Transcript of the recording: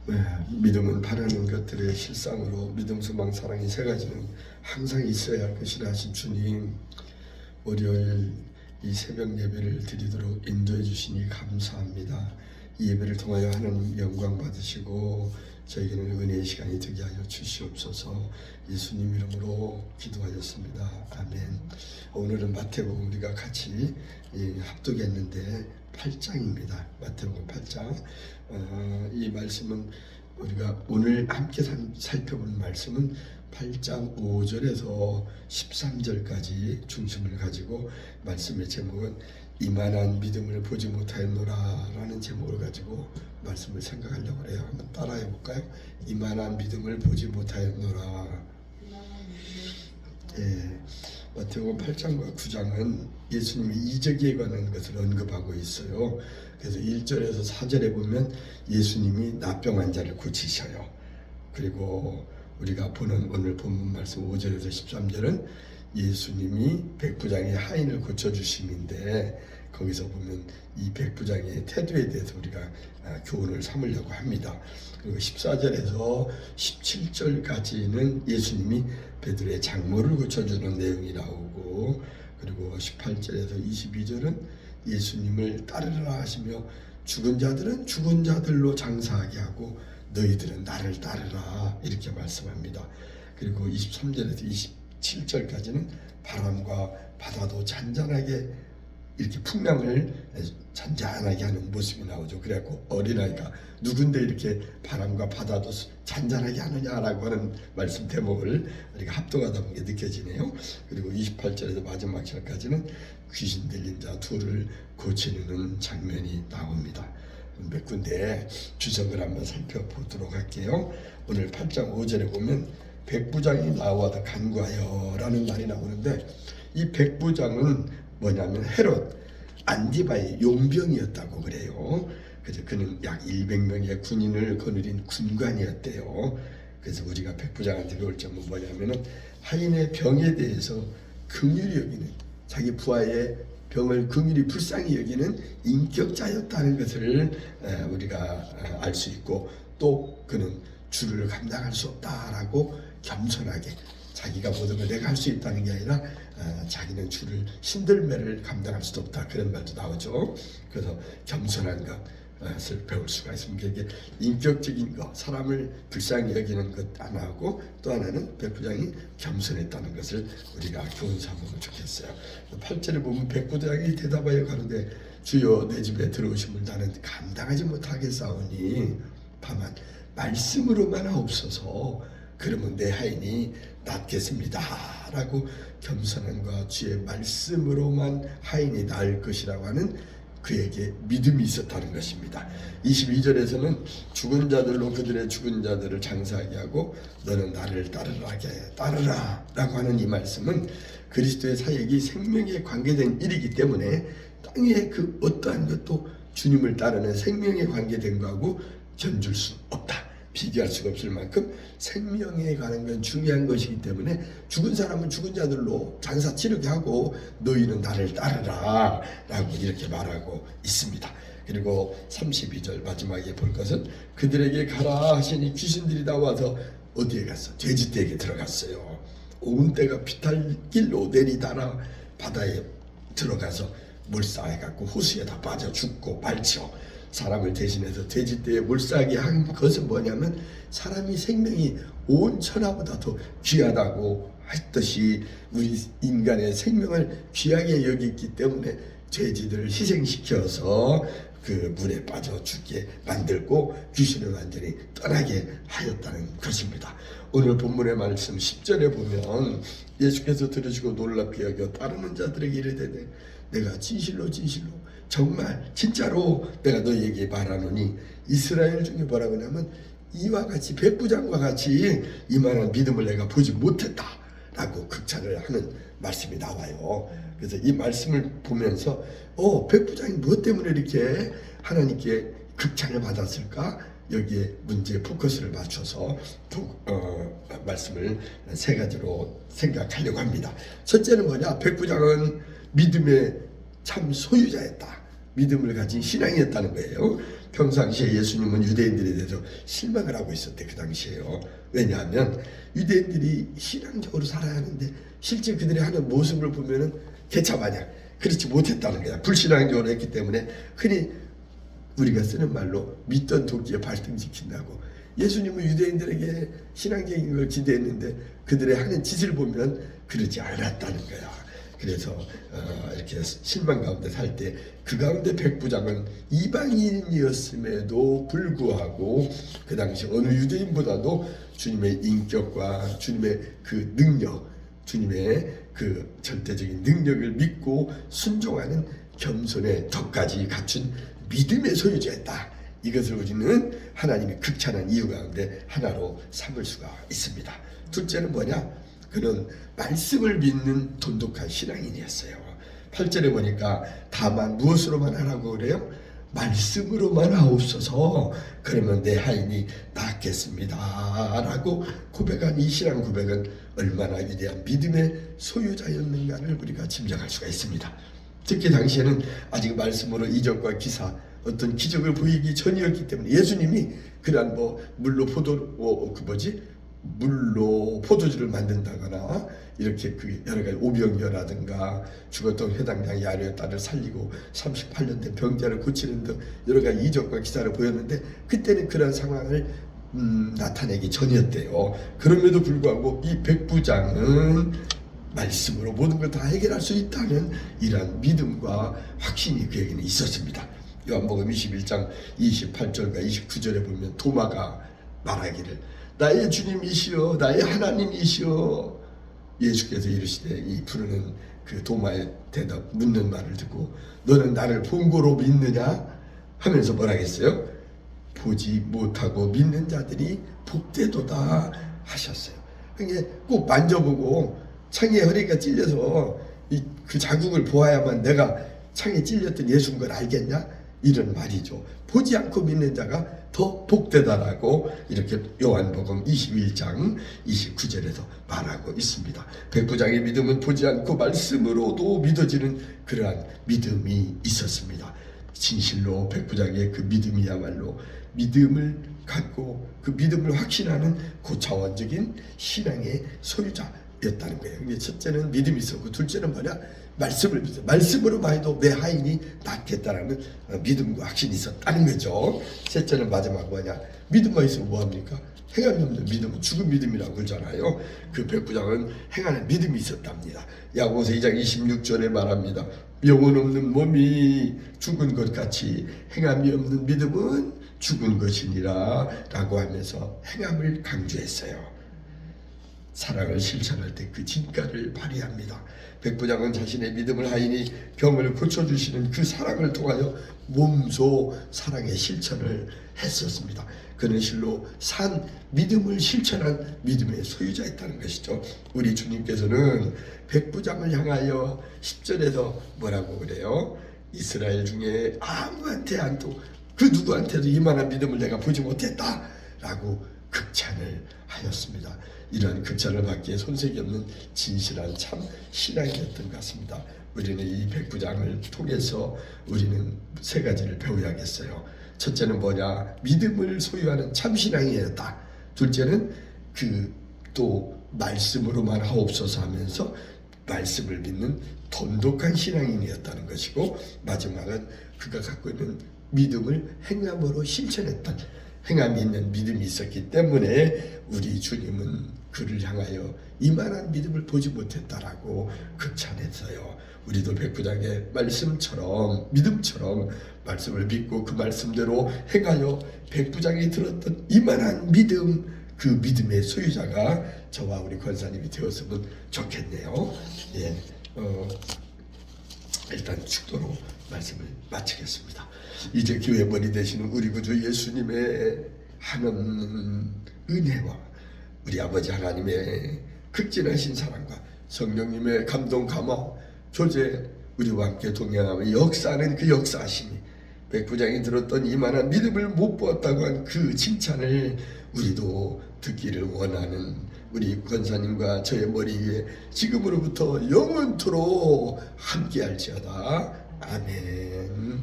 네, 믿음은 바라는 것들의 실상으로 믿음, 소망, 사랑이 세 가지는 항상 있어야 할 것이라 하신 주님, 월요일 이 새벽 예배를 드리도록 인도해 주시니 감사합니다. 이 예배를 통하여 하나님 영광 받으시고 저에게는 은혜의 시간이 되게 하여 주시옵소서. 예수님 이름으로 기도하였습니다. 아멘. 오늘은 마태복음 우리가 같이 합독했는데 8장입니다. 마태복음 8장. 이 말씀은 우리가 오늘 함께 살펴볼 말씀은 8장 5절에서 13절까지 중심을 가지고 말씀의 제목은 이만한 믿음을 보지 못하였노라 라는 제목을 가지고 말씀을 생각하려고 해요. 한번 따라해 볼까요? 이만한 믿음을 보지 못하였노라. 예, 마태복음 8장과 9장은 예수님이 이적에 관한 것을 언급하고 있어요. 그래서 1절에서 4절에 보면 예수님이 나병 환자를 고치셔요. 그리고 우리가 보는 오늘 본문 말씀 5절에서 13절은 예수님이 백부장의 하인을 고쳐주심인데 거기서 보면 이 백부장의 태도에 대해서 우리가 교훈을 삼으려고 합니다. 그리고 14절에서 17절까지는 예수님이 베드로의 장모를 고쳐주는 내용이 나오고, 그리고 18절에서 22절은 예수님을 따르라 하시며 죽은 자들은 죽은 자들로 장사하게 하고 너희들은 나를 따르라 이렇게 말씀합니다. 그리고 23절에서 27절까지는 바람과 바다도 잔잔하게 이렇게 풍랑을 잔잔하게 하는 모습이 나오죠. 그래갖고 어린아이가 누군데 이렇게 바람과 바다도 잔잔하게 하느냐라고 하는 말씀 대목을 우리가 합독하다 보니 느껴지네요. 그리고 28절에서 마지막 절까지는 귀신 들린 자 둘을 고치는 장면이 나옵니다. 몇 군데 주석을 한번 살펴보도록 할게요. 오늘 8장 5절에 보면 백부장이 나와도 간구하여 라는 말이 나오는데, 이 백부장은 뭐냐면 헤롯 안디바의 용병이었다고 그래요. 그래서 그는 약 200명의 군인을 거느린 군관이었대요. 그래서 우리가 백부장한테 배울 점은 뭐냐면은 하인의 병에 대해서 긍휼히 여기는, 자기 부하의 병을 긍휼히 불쌍히 여기는 인격자였다는 것을 우리가 알 수 있고, 또 그는 주를 감당할 수 없다라고 겸손하게 자기가 모든 걸 내가 할 수 있다는 게 아니라 자기는 주를 신들매를 감당할 수도 없다 그런 말도 나오죠. 그래서 겸손한 것을 배울 수가 있습니다. 이게 인격적인 것, 사람을 불쌍히 여기는 것 하나하고 또 하나는 백부장이 겸손했다는 것을 우리가 교훈 삼으면 좋겠어요. 8절에 보면 백부장이 대답하여 가로되 주여 내 집에 들어오심을 나는 감당하지 못하겠사오니 다만 말씀으로만 하옵소서. 그러면 내 하인이 낫겠습니다 라고 겸손함과 주의 말씀으로만 하인이 나을 것이라고 하는 그에게 믿음이 있었다는 것입니다. 22절에서는 죽은 자들로 그들의 죽은 자들을 장사하게 하고 너는 나를 따르라 라고 하는 이 말씀은 그리스도의 사역이 생명에 관계된 일이기 때문에 땅의 그 어떠한 것도 주님을 따르는 생명에 관계된 거하고 견줄 수 없다, 비교할 수가 없을 만큼 생명에 관한 건 중요한 것이기 때문에 죽은 사람은 죽은 자들로 장사 치르게 하고 너희는 나를 따르라 라고 이렇게 말하고 있습니다. 그리고 32절 마지막에 볼 것은 그들에게 가라 하시니 귀신들이 나와서 어디에 갔어? 돼지떼에게 들어갔어요. 온 때가 비탈길로 내리다라 바다에 들어가서 몰사해갖고 호수에 다 빠져 죽고 말죠. 사람을 대신해서 돼지떼에 몰사하게 한 것은 뭐냐면 사람이 생명이 온 천하보다 더 귀하다고 했듯이 우리 인간의 생명을 귀하게 여겼기 때문에 돼지들을 희생시켜서 그 물에 빠져 죽게 만들고 귀신을 완전히 떠나게 하였다는 것입니다. 오늘 본문의 말씀 10절에 보면 예수께서 들으시고 놀랍게 여겨 따르는 자들에게 이르되 내가 진실로 정말 진짜로 내가 너희에게 말하노니 이스라엘 중에 뭐라고 하냐면 이와 같이 백부장과 같이 이만한 믿음을 내가 보지 못했다 라고 극찬을 하는 말씀이 나와요. 그래서 이 말씀을 보면서 백부장이 무엇 때문에 이렇게 하나님께 극찬을 받았을까? 여기에 문제에 포커스를 맞춰서 말씀을 세 가지로 생각하려고 합니다. 첫째는 뭐냐? 백부장은 믿음의 참 소유자였다, 믿음을 가진 신앙이었다는 거예요. 평상시에 예수님은 유대인들에 대해서 실망을 하고 있었대. 그 당시에요. 왜냐하면 유대인들이 신앙적으로 살아야 하는데 실제 그들이 하는 모습을 보면은 개차마냥 그렇지 못했다는 거야. 불신앙적으로 했기 때문에 흔히 우리가 쓰는 말로 믿던 도끼에 발등 지킨다고. 예수님은 유대인들에게 신앙적인 걸 기대했는데 그들의 하는 짓을 보면 그러지 않았다는 거야. 그래서 이렇게 실망 가운데 살 때 그 가운데 백부장은 이방인이었음에도 불구하고 그 당시 어느 유대인보다도 주님의 인격과 주님의 그 능력, 주님의 그 절대적인 능력을 믿고 순종하는 겸손의 덕까지 갖춘 믿음의 소유자였다. 이것을 우리는 하나님이 극찬한 이유 가운데 하나로 삼을 수가 있습니다. 둘째는 뭐냐? 그는 말씀을 믿는 돈독한 신앙인이었어요. 8절에 보니까 다만 무엇으로만 하라고 그래요? 말씀으로만 하옵소서. 그러면 내 하인이 낫겠습니다 라고 고백한 이 신앙 고백은 얼마나 위대한 믿음의 소유자였는가를 우리가 짐작할 수가 있습니다. 특히 당시에는 아직 말씀으로 이적과 기사 어떤 기적을 보이기 전이었기 때문에 예수님이 그러한 물로 포도주를 만든다거나 이렇게 그 여러 가지 오병이어라든가 죽었던 회당장 야ir의 딸을 살리고 38년 된 병자를 고치는 등 여러 가지 이적과 기사를 보였는데 그때는 그런 상황을 나타내기 전이었대요. 그럼에도 불구하고 이 백부장은 말씀으로 모든 걸 다 해결할 수 있다는 이러한 믿음과 확신이 그에게는 있었습니다. 요한복음 21장 28절과 29절에 보면 도마가 말하기를 나의 주님이시여 나의 하나님이시여. 예수께서 이르시되 이 부르는 그 도마의 대답 묻는 말을 듣고 너는 나를 본 거로 믿느냐 하면서 뭐라겠어요? 보지 못하고 믿는 자들이 복되도다 하셨어요. 그게 꼭 만져보고 창에 허리가 찔려서 그 자국을 보아야만 내가 창에 찔렸던 예수인 걸 알겠냐? 이런 말이죠. 보지 않고 믿는 자가 더 복되다라고 이렇게 요한복음 21장 29절에서 말하고 있습니다. 백부장의 믿음은 보지 않고 말씀으로도 믿어지는 그러한 믿음이 있었습니다. 진실로 백부장의 그 믿음이야말로 믿음을 갖고 그 믿음을 확신하는 고차원적인 신앙의 소유자였다는 거예요. 첫째는 믿음이 있었고 둘째는 뭐냐? 말씀을 믿어. 말씀으로만 해도 내 하인이 낫겠다라는 믿음과 확신이 있었다는 거죠. 셋째는 마지막 뭐냐? 믿음만 있으면 뭐합니까? 행함이 없는 믿음은 죽은 믿음이라고 그러잖아요. 그 백부장은 행하는 믿음이 있었답니다. 야고보서 2장 26절에 말합니다. 영혼 없는 몸이 죽은 것 같이 행함이 없는 믿음은 죽은 것이니라 라고 하면서 행함을 강조했어요. 사랑을 실천할 때 그 진가를 발휘합니다. 백부장은 자신의 믿음을 하이니 병을 고쳐주시는 그 사랑을 통하여 몸소 사랑의 실천을 했었습니다. 그는 실로 산 믿음을 실천한 믿음의 소유자였다는 것이죠. 우리 주님께서는 백부장을 향하여 10절에서 뭐라고 그래요? 이스라엘 중에 아무한테 그 누구한테도 이만한 믿음을 내가 보지 못했다 라고 극찬을 하였습니다. 이러한 극찬을 받기에 손색이 없는 진실한 참 신앙이었던 것 같습니다. 우리는 이 백부장을 통해서 우리는 세 가지를 배워야겠어요. 첫째는 뭐냐? 믿음을 소유하는 참 신앙이었다. 둘째는 또 말씀으로만 하옵소서 하면서 말씀을 믿는 돈독한 신앙인이었다는 것이고, 마지막은 그가 갖고 있는 믿음을 행함으로 실천했던, 행함이 있는 믿음이 있었기 때문에 우리 주님은 그를 향하여 이만한 믿음을 보지 못했다라고 극찬했어요. 우리도 백부장의 말씀처럼, 믿음처럼 말씀을 믿고 그 말씀대로 행하여 백부장이 들었던 이만한 믿음, 그 믿음의 소유자가 저와 우리 권사님이 되었으면 좋겠네요. 예, 일단 축도로 말씀을 마치겠습니다. 이제 교회 머리 되시는 우리 구주 예수님의 한없는 은혜와 우리 아버지 하나님의 극진하신 사랑과 성령님의 감동 감화 교제 우리와 함께 동행하며 역사하는 그 역사하심이 백부장이 들었던 이만한 믿음을 못 보았다고 한 그 칭찬을 우리도 듣기를 원하는 우리 권사님과 저의 머리 위에 지금으로부터 영원토록 함께할지어다. 아멘.